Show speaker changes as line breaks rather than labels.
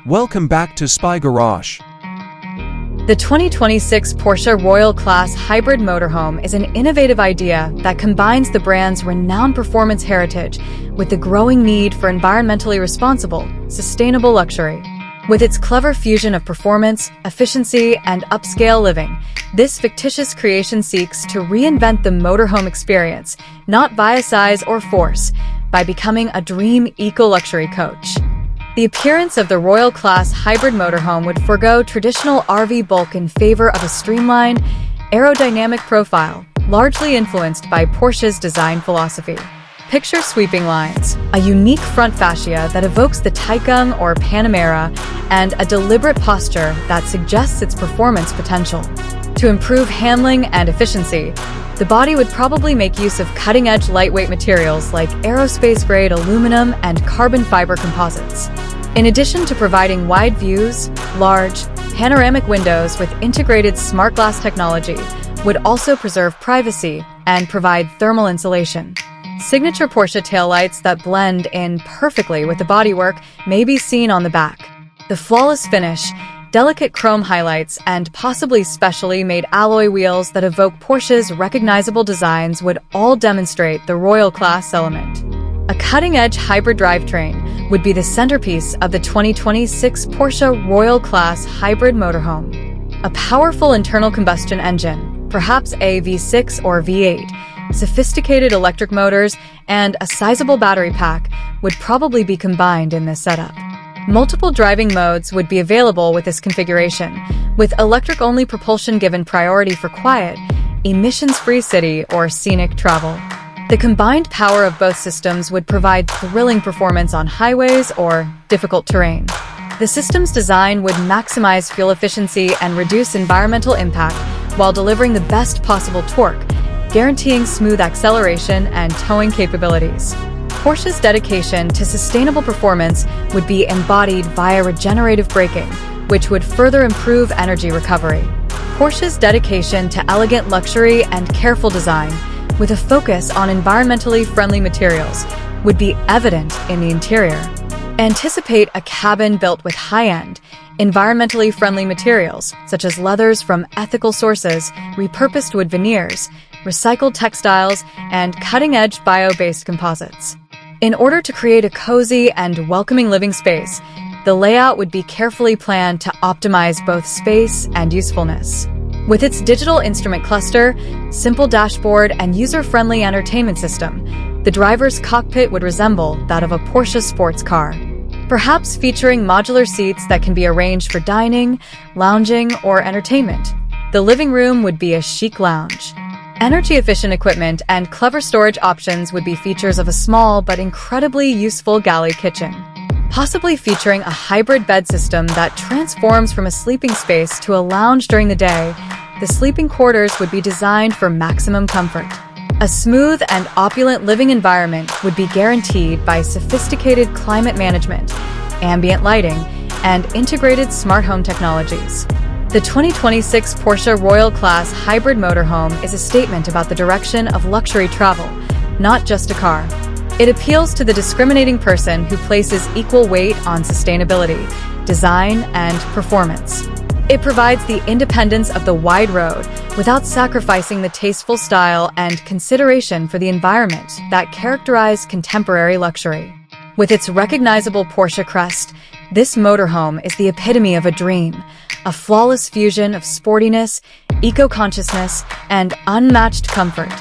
Welcome back to Spy Garage.
The 2026 Porsche Royal Class Hybrid Motorhome is an innovative idea that combines the brand's renowned performance heritage with the growing need for environmentally responsible, sustainable luxury. With its clever fusion of performance, efficiency, and upscale living, this fictitious creation seeks to reinvent the motorhome experience, not via size or force, by becoming a dream eco-luxury coach. The appearance of the Royal Class Hybrid Motorhome would forego traditional RV bulk in favor of a streamlined, aerodynamic profile, largely influenced by Porsche's design philosophy. Picture sweeping lines, a unique front fascia that evokes the Taycan or Panamera, and a deliberate posture that suggests its performance potential. To improve handling and efficiency, the body would probably make use of cutting-edge lightweight materials like aerospace-grade aluminum and carbon fiber composites. In addition to providing wide views, large, panoramic windows with integrated smart glass technology would also preserve privacy and provide thermal insulation. Signature Porsche taillights that blend in perfectly with the bodywork may be seen on the back. The flawless finish, delicate chrome highlights, and possibly specially made alloy wheels that evoke Porsche's recognizable designs would all demonstrate the Royal Class element. A cutting-edge hybrid drivetrain would be the centerpiece of the 2026 Porsche Royal Class Hybrid Motorhome. A powerful internal combustion engine, perhaps a V6 or V8, sophisticated electric motors, and a sizable battery pack would probably be combined in this setup. Multiple driving modes would be available with this configuration, with electric-only propulsion given priority for quiet, emissions-free city or scenic travel. The combined power of both systems would provide thrilling performance on highways or difficult terrain. The system's design would maximize fuel efficiency and reduce environmental impact while delivering the best possible torque, guaranteeing smooth acceleration and towing capabilities. Porsche's dedication to sustainable performance would be embodied via regenerative braking, which would further improve energy recovery. Porsche's dedication to elegant luxury and careful design, with a focus on environmentally friendly materials, would be evident in the interior. Anticipate a cabin built with high-end, environmentally friendly materials, such as leathers from ethical sources, repurposed wood veneers, recycled textiles, and cutting-edge bio-based composites. In order to create a cozy and welcoming living space, the layout would be carefully planned to optimize both space and usefulness. With its digital instrument cluster, simple dashboard, and user-friendly entertainment system, the driver's cockpit would resemble that of a Porsche sports car. Perhaps featuring modular seats that can be arranged for dining, lounging, or entertainment. The living room would be a chic lounge. Energy-efficient equipment and clever storage options would be features of a small but incredibly useful galley kitchen. Possibly featuring a hybrid bed system that transforms from a sleeping space to a lounge during the day, the sleeping quarters would be designed for maximum comfort. A smooth and opulent living environment would be guaranteed by sophisticated climate management, ambient lighting, and integrated smart home technologies. The 2026 Porsche Royal Class Hybrid Motorhome is a statement about the direction of luxury travel, not just a car. It appeals to the discriminating person who places equal weight on sustainability, design, and performance. It provides the independence of the wide road without sacrificing the tasteful style and consideration for the environment that characterize contemporary luxury. With its recognizable Porsche crest, this motorhome is the epitome of a dream, a flawless fusion of sportiness, eco-consciousness, and unmatched comfort.